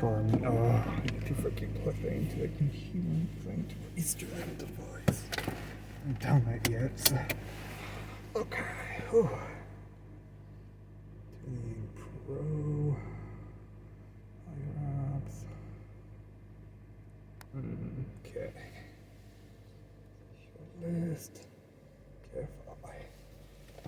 fun. Oh, I need to freaking plug that into a human thing to Easter egg device. I haven't done that yet, so. Okay. Whew. Tuning Pro. Higher ups. Okay. List.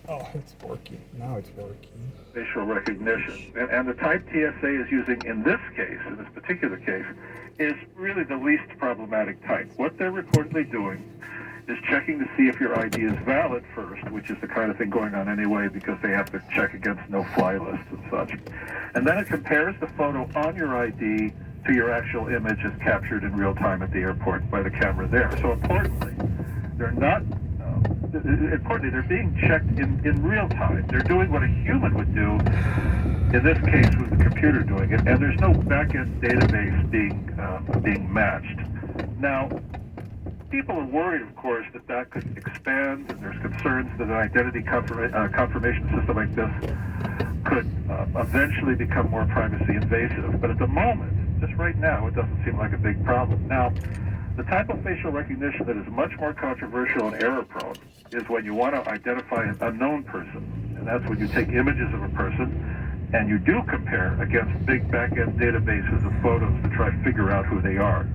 Oh, it's working. Now it's working. Facial recognition. And the type TSA is using in this case, in this particular case, is really the least problematic type. What they're reportedly doing is checking to see if your ID is valid first, which is the kind of thing going on anyway because they have to check against no-fly lists and such. And then it compares the photo on your ID to your actual image as captured in real time at the airport by the camera there. So importantly, they're not importantly, they're being checked in real time. They're doing what a human would do, in this case with the computer doing it, and there's no back-end database being matched. Now, people are worried, of course, that could expand, and there's concerns that an identity confirmation system like this could eventually become more privacy invasive. But at the moment, just right now, it doesn't seem like a big problem. Now, the type of facial recognition that is much more controversial and error-prone is when you want to identify an unknown person. And that's when you take images of a person and you do compare against big back-end databases of photos to try to figure out who they are.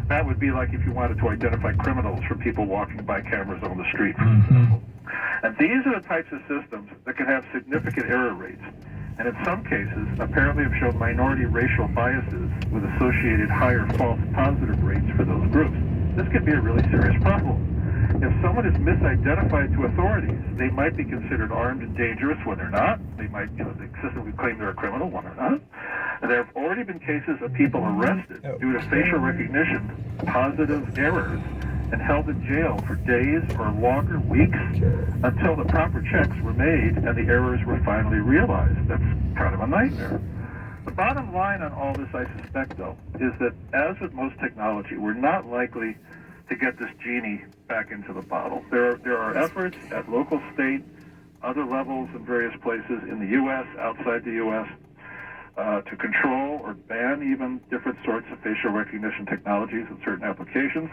That would be like if you wanted to identify criminals from people walking by cameras on the street, for example. And these are the types of systems that can have significant error rates. And in some cases, apparently have shown minority racial biases with associated higher false positive rates for those groups. This could be a really serious problem. If someone is misidentified to authorities, they might be considered armed and dangerous when they're not. They might, they consistently claim they're a criminal when they're not. And there have already been cases of people arrested due to facial recognition positive errors and held in jail for days or longer weeks until the proper checks were made and the errors were finally realized. That's kind of a nightmare. The bottom line on all this, I suspect, though, is that as with most technology, we're not likely to get this genie back into the bottle. There are efforts at local, state, other levels in various places in the U.S., outside the U.S., to control or ban even different sorts of facial recognition technologies in certain applications.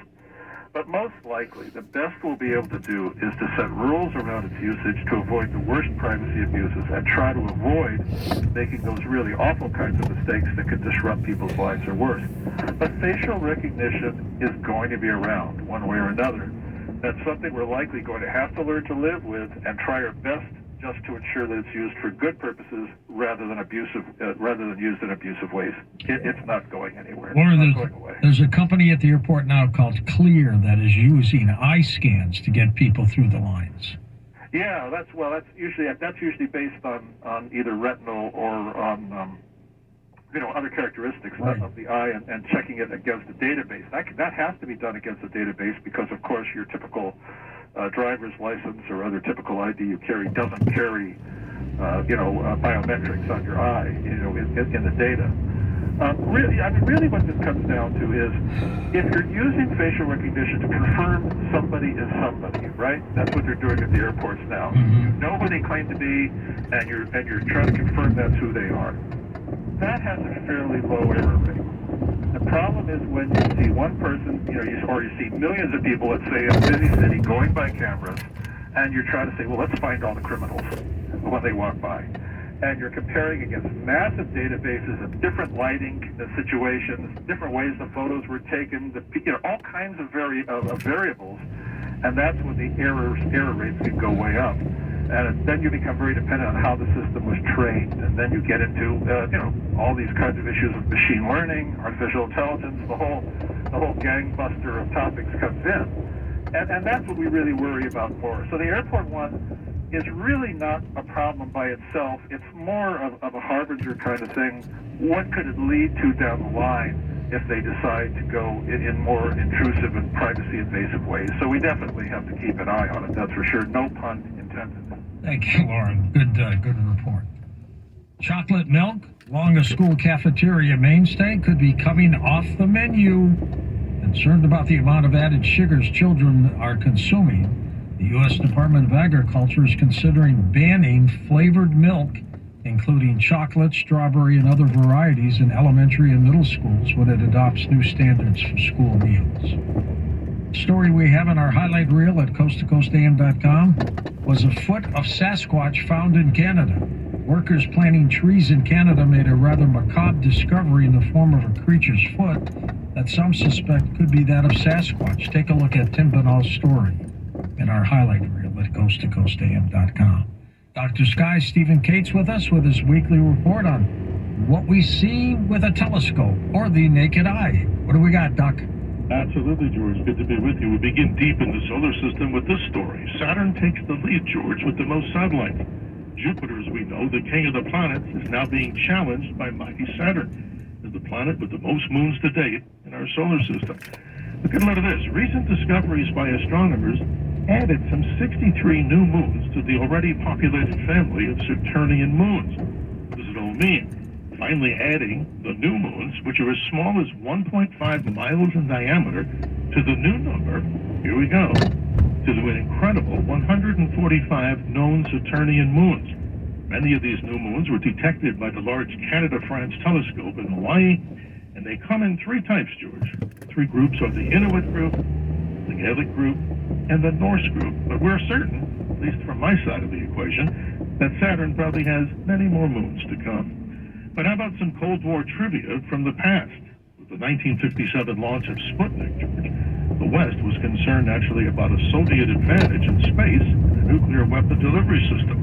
But most likely, the best we'll be able to do is to set rules around its usage to avoid the worst privacy abuses and try to avoid making those really awful kinds of mistakes that could disrupt people's lives or worse. But facial recognition is going to be around one way or another. That's something we're likely going to have to learn to live with and try our best just to ensure that it's used for good purposes rather than used in abusive ways. It's not going anywhere. Or it's not going away. There's a company at the airport now called Clear that is using eye scans to get people through the lines. Yeah, that's usually based on either retinal or on other characteristics of the eye and checking it against a database. That has to be done against a database because, of course, your typical driver's license or other typical ID you carry doesn't carry, biometrics on your eye, in the data. Really what this comes down to is if you're using facial recognition to confirm somebody is somebody, right? That's what they're doing at the airports now. You know who they claim to be, and you're trying to confirm that's who they are. That has a fairly low error rate. The problem is when you see one person, you see millions of people, let's say in a busy city, going by cameras, and you're trying to say, well, let's find all the criminals when they walk by. And you're comparing against massive databases of different lighting situations, different ways the photos were taken, all kinds of variables, and that's when the error rates can go way up. And then you become very dependent on how the system was trained. And then you get into, all these kinds of issues of machine learning, artificial intelligence, the whole gangbuster of topics comes in. And that's what we really worry about more. So the airport one is really not a problem by itself. It's more of a harbinger kind of thing. What could it lead to down the line if they decide to go in more intrusive and privacy invasive ways? So we definitely have to keep an eye on it, that's for sure. No pun intended. Thank you, Lauren. Good report. Chocolate milk, long a school cafeteria mainstay, could be coming off the menu. Concerned about the amount of added sugars children are consuming, the U.S. Department of Agriculture is considering banning flavored milk including chocolate, strawberry, and other varieties in elementary and middle schools when it adopts new standards for school meals. Story we have in our highlight reel at coasttocoastam.com was a foot of Sasquatch found in Canada. Workers planting trees in Canada made a rather macabre discovery in the form of a creature's foot that some suspect could be that of Sasquatch. Take a look at Tim Banal's story in our highlight reel at coasttocoastam.com. Dr. Sky Stephen Cates with us with his weekly report on what we see with a telescope or the naked eye. What do we got, Doc? Absolutely, George. Good to be with you. We begin deep in the solar system with this story. Saturn takes the lead, George, with the most satellites. Jupiter, as we know, the king of the planets, is now being challenged by mighty Saturn as the planet with the most moons to date in our solar system. Look at a look at this. Recent discoveries by astronomers added some 63 new moons to the already populated family of Saturnian moons. What does it all mean? Finally adding the new moons, which are as small as 1.5 miles in diameter, to the new number, here we go, to the incredible 145 known Saturnian moons. Many of these new moons were detected by the large Canada-France telescope in Hawaii, and they come in three types, George. Three groups are the Inuit group, the Gaelic group, and the Norse group. But we're certain, at least from my side of the equation, that Saturn probably has many more moons to come. But how about some Cold War trivia from the past? With the 1957 launch of Sputnik, George, the West was concerned actually about a Soviet advantage in space and a nuclear weapon delivery system.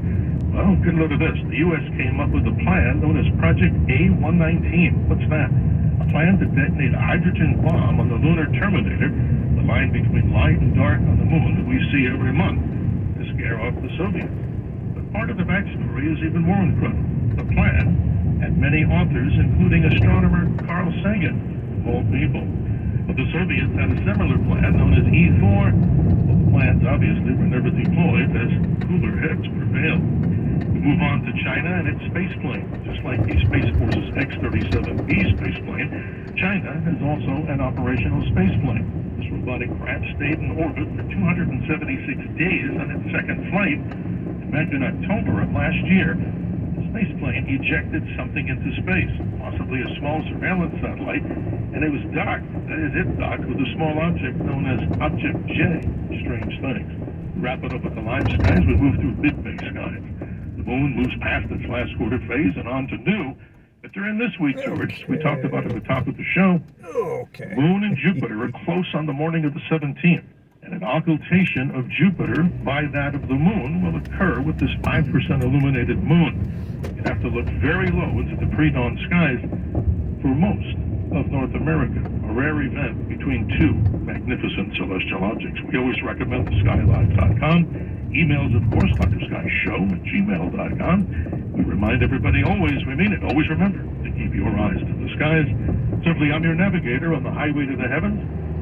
Well, good look at this. The U.S. came up with a plan known as Project A-119. What's that? A plan to detonate a hydrogen bomb on the lunar terminator, the line between light and dark on the moon that we see every month, to scare off the Soviets. But part of the backstory is even more incredible. The plan had many authors, including astronomer Carl Sagan, of all people. But the Soviets had a similar plan known as E-4. Well, the plans obviously were never deployed as cooler heads prevailed. We move on to China and its space plane. Just like the Space Force's X-37B space plane, China has also an operational space plane. This robotic craft stayed in orbit for 276 days on its second flight. And back in October of last year, space plane ejected something into space, possibly a small surveillance satellite, and it was docked. That is, it docked with a small object known as Object J. Strange things. Wrap it up with the live skies, we move through mid-phase skies. The moon moves past its last quarter phase and on to new. But during this week, George, we talked about at the top of the show, Moon and Jupiter are close on the morning of the 17th. And an occultation of Jupiter by that of the moon will occur with this 5% illuminated moon. You have to look very low into the pre-dawn skies for most of North America, a rare event between two magnificent celestial objects. We always recommend theskylive.com. Emails, of course, drsky@gmail.com. We remind everybody always, we mean it, always remember to keep your eyes to the skies. Simply, I'm your navigator on the highway to the heavens.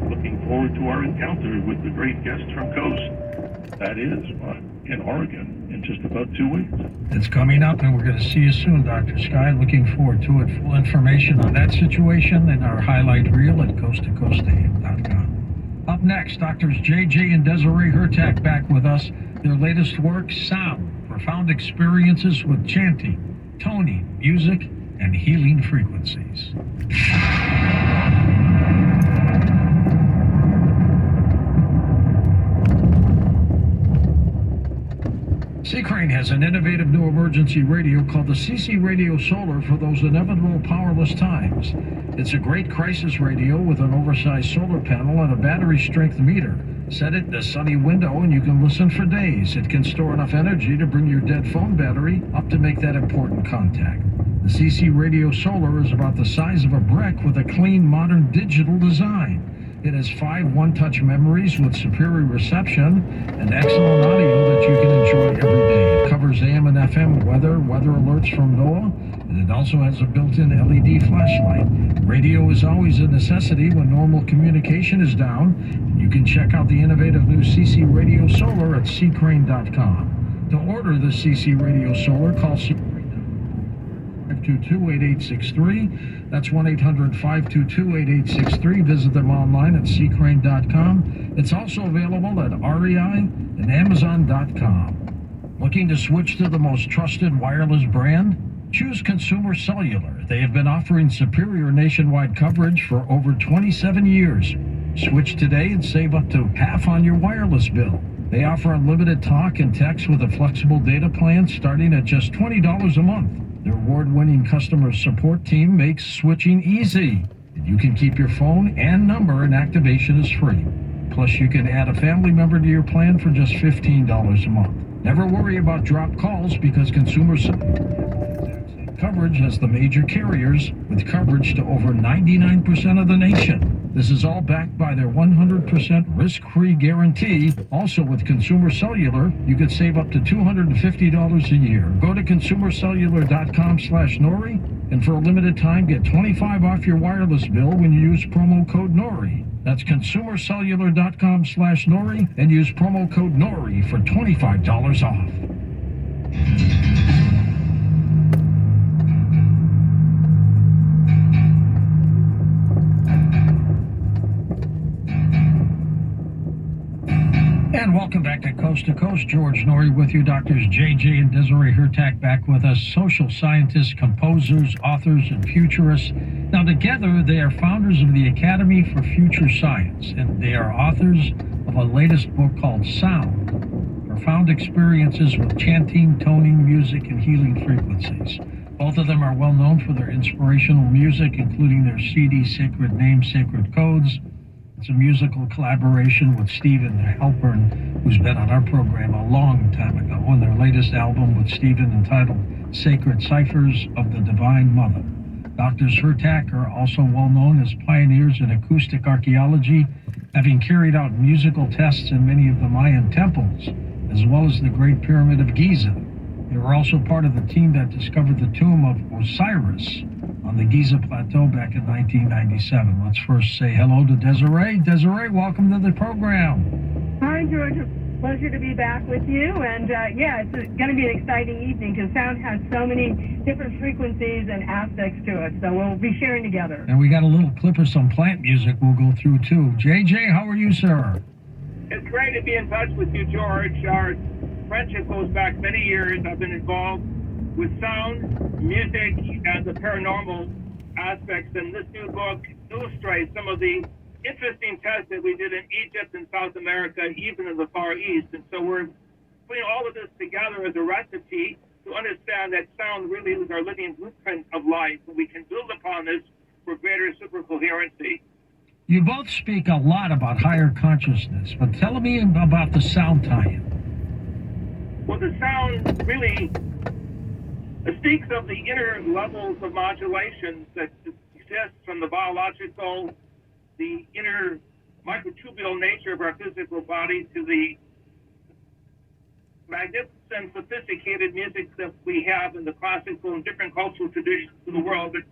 Looking forward to our encounter with the great guest from Coast. That is, in Oregon in just about 2 weeks. It's coming up, and we're going to see you soon, Dr. Sky. Looking forward to it. Full information on that situation in our highlight reel at coasttocoastam.com. Up next, Doctors J.J. and Desiree Hertak back with us. Their latest work, Sound, Profound Experiences with Chanting, Toning, Music, and Healing Frequencies. C-Crane has an innovative new emergency radio called the CC Radio Solar for those inevitable powerless times. It's a great crisis radio with an oversized solar panel and a battery strength meter. Set it in a sunny window and you can listen for days. It can store enough energy to bring your dead phone battery up to make that important contact. The CC Radio Solar is about the size of a brick with a clean, modern digital design. It has 5 one-touch memories with superior reception and excellent audio that you can enjoy every day. It covers AM and FM weather alerts from NOAA, and it also has a built-in LED flashlight. Radio is always a necessity when normal communication is down. You can check out the innovative new CC Radio Solar at ccrane.com. To order the CC Radio Solar, call ccrane 522-8863. That's 1-800-522-8863. Visit them online at ccrane.com. It's also available at REI and Amazon.com. Looking to switch to the most trusted wireless brand? Choose Consumer Cellular. They have been offering superior nationwide coverage for over 27 years. Switch today and save up to half on your wireless bill. They offer unlimited talk and text with a flexible data plan starting at just $20 a month. Their award-winning customer support team makes switching easy. And you can keep your phone and number, and activation is free. Plus, you can add a family member to your plan for just $15 a month. Never worry about dropped calls because Consumer coverage has the major carriers with coverage to over 99% of the nation. This is all backed by their 100% risk-free guarantee. Also, with Consumer Cellular, you could save up to $250 a year. Go to consumercellular.com/Nori, and for a limited time, get $25 off your wireless bill when you use promo code Nori. That's consumercellular.com/Nori, and use promo code Nori for $25 off. And welcome back to Coast. George Norrie with you. Doctors JJ and Desiree Hurtak back with us. Social scientists, composers, authors, and futurists. Now together they are founders of the Academy for Future Science, and they are authors of a latest book called Sound: Profound Experiences with Chanting, Toning, Music, and Healing Frequencies. Both of them are well known for their inspirational music, including their CD Sacred Names, Sacred Codes. It's a musical collaboration with Stephen Halpern, who's been on our program a long time ago, on their latest album with Stephen entitled Sacred Ciphers of the Divine Mother. Doctors Hurtak are also well known as pioneers in acoustic archaeology, having carried out musical tests in many of the Mayan temples, as well as the Great Pyramid of Giza. They were also part of the team that discovered the tomb of Osiris on the Giza Plateau back in 1997. Let's first say hello to Desiree. Desiree, welcome to the program. Hi, George. Pleasure to be back with you. And it's going to be an exciting evening because sound has so many different frequencies and aspects to it. So we'll be sharing together. And we got a little clip of some plant music we'll go through too. JJ, how are you, sir? It's great to be in touch with you, George. Our friendship goes back many years. I've been involved with sound, music, and the paranormal aspects, and this new book illustrates some of the interesting tests that we did in Egypt and South America, even in the Far East. And so we're putting all of this together as a recipe to understand that sound really is our living blueprint of life, and we can build upon this for greater supercoherency. You both speak a lot about higher consciousness, but tell me about the sound tie-in. Well, the sound really speaks of the inner levels of modulation that exist from the biological, the inner microtubule nature of our physical body, to the magnificent, sophisticated music that we have in the classical and different cultural traditions of the world. But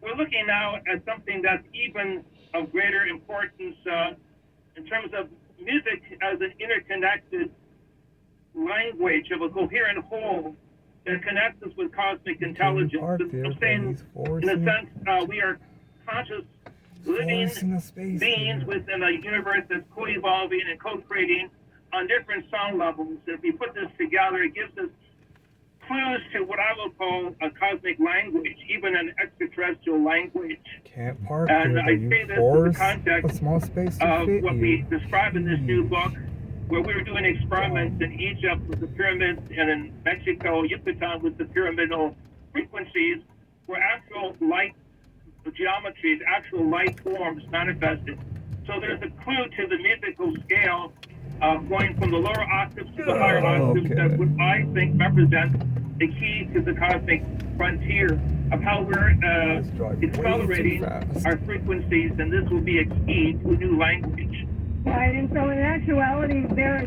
we're looking now at something that's even of greater importance in terms of music as an interconnected language of a coherent whole that connects us with cosmic intelligence. I'm saying, in a sense, we are conscious, living beings within a universe that's co-evolving and co-creating on different sound levels. And if we put this together, it gives us clues to what I will call a cosmic language, even an extraterrestrial language. Can't park and here, I say this in the context a small space to of fit what you. we describe in this new book, where we were doing experiments in Egypt with the pyramids and in Mexico, Yucatan with the pyramidal frequencies, where actual light geometries, actual light forms manifested. So there's a clue to the musical scale going from the lower octaves to the higher octaves that would, I think, represent the key to the cosmic frontier of how we're accelerating our frequencies, and this will be a key to a new language. Right, and so in actuality,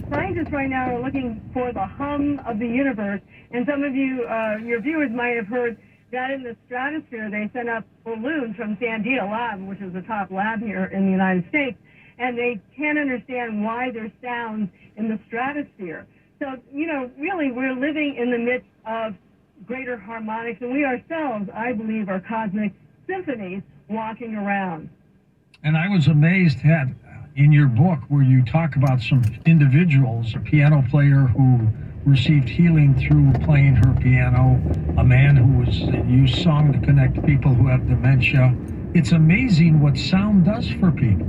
scientists right now are looking for the hum of the universe, and some of you, your viewers might have heard that in the stratosphere they sent up balloons from Sandia Lab, which is the top lab here in the United States, and they can't understand why there's sounds in the stratosphere. So, really, we're living in the midst of greater harmonics, and we ourselves, I believe, are cosmic symphonies walking around. And I was amazed in your book where you talk about some individuals, a piano player who received healing through playing her piano, a man who was used song to connect people who have dementia. It's amazing what sound does for people.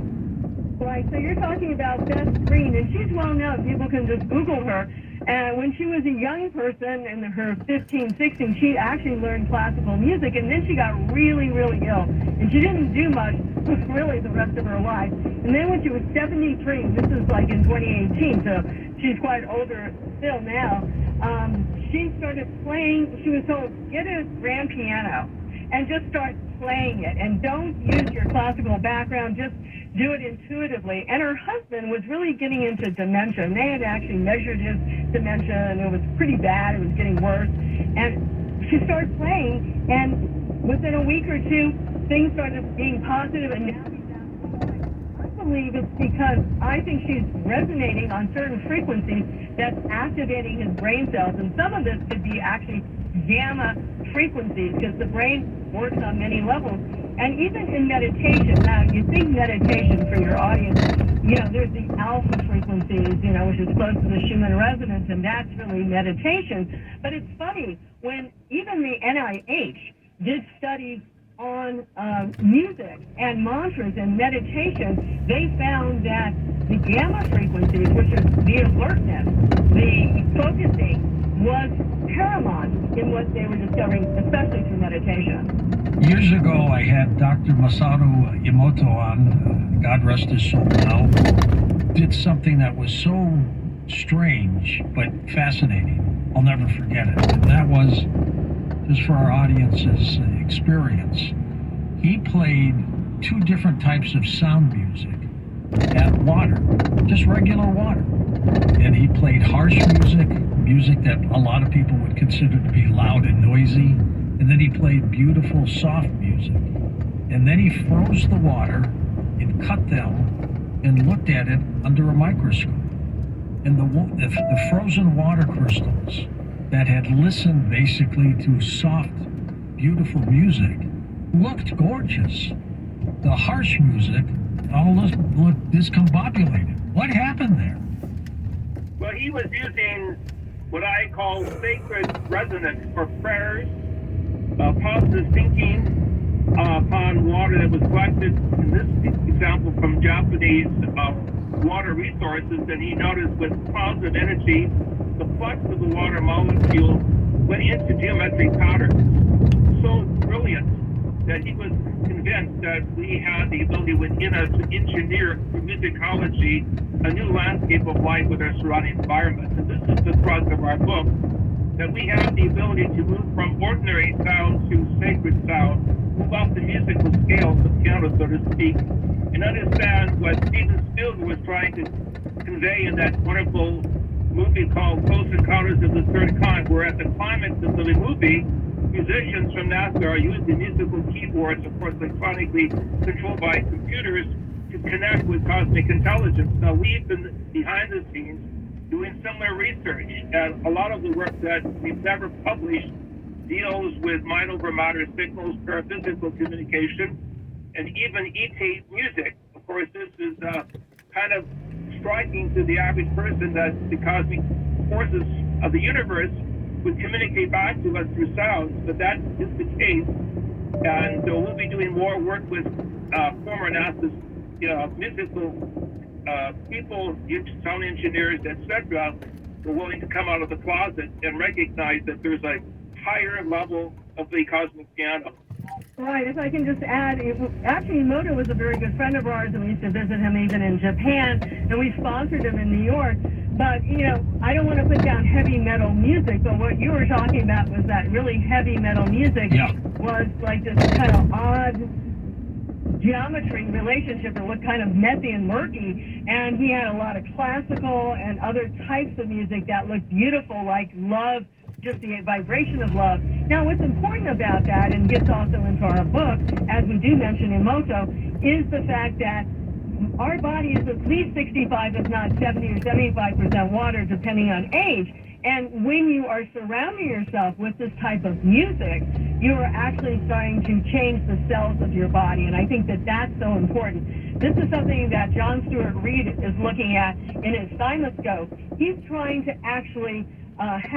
Right, so you're talking about Beth Green, and she's well known. People can just Google her. And when she was a young person, in her 15, 16, she actually learned classical music, and then she got really, really ill. And she didn't do much, really, the rest of her life. And then when she was 73, this is like in 2018, so she's quite older still now, she started playing. She was told, get a grand piano and just start playing it. And don't use your classical background, just do it intuitively. And her husband was really getting into dementia, and they had actually measured his dementia, and it was pretty bad. It was getting worse. And she started playing, and within a week or two, things started being positive, and now he's out. I believe it's because I think she's resonating on certain frequencies that's activating his brain cells, and some of this could be actually gamma frequencies, because the brain works on many levels. And even in meditation, now you think meditation for your audience, there's the alpha frequencies, which is close to the Schumann resonance, and that's really meditation. But it's funny, when even the NIH did studies on music and mantras and meditation, they found that the gamma frequencies, which is the alertness, the focusing, was paramount in what they were discovering, especially through meditation. Years ago, I had Dr. Masaru Emoto on, God rest his soul now, did something that was so strange but fascinating. I'll never forget it. And that was, just for our audience's experience, he played two different types of sound music at water, just regular water. And he played harsh music that a lot of people would consider to be loud and noisy. And then he played beautiful, soft music. And then he froze the water and cut them and looked at it under a microscope. And the frozen water crystals that had listened basically to soft, beautiful music looked gorgeous. The harsh music all looked discombobulated. What happened there? Well, he was using what I call sacred resonance for prayers, positive thinking upon water that was collected, in this example, from Japanese water resources. And he noticed with positive energy, the flux of the water molecule went into geometric patterns. So brilliant that he was convinced that we had the ability within us to engineer through musicology a new landscape of life with our surrounding environment. And this is the thrust of our book, that we have the ability to move from ordinary sound to sacred sound, move off the musical scale of the piano, so to speak, and understand what Steven Spielberg was trying to convey in that wonderful movie called Close Encounters of the Third Kind, where at the climax of the movie, musicians from NASA are using musical keyboards, of course electronically controlled by computers, to connect with cosmic intelligence. Now, we've been behind the scenes doing similar research, and a lot of the work that we've never published deals with mind over matter signals, paraphysical communication, and even ET music. Of course, this is kind of striking to the average person that the cosmic forces of the universe would communicate back to us through sounds, but that is the case. And so we'll be doing more work with former NASA's musical people, sound engineers, etc., who are willing to come out of the closet and recognize that there's a higher level of the cosmic piano. Right, if I can just add, actually Emoto was a very good friend of ours, and we used to visit him even in Japan, and we sponsored him in New York. But, I don't want to put down heavy metal music, but what you were talking about was that really heavy metal music was like this kind of odd geometry relationship that looked kind of messy and murky, and he had a lot of classical and other types of music that looked beautiful, like love, just the vibration of love. Now, what's important about that, and gets also into our book, as we do mention Emoto, is the fact that our body is at least 65, if not 70 or 75% water, depending on age. And when you are surrounding yourself with this type of music, you are actually starting to change the cells of your body. And I think that that's so important. This is something that John Stewart Reed is looking at in his thymoscope. He's trying to actually uh,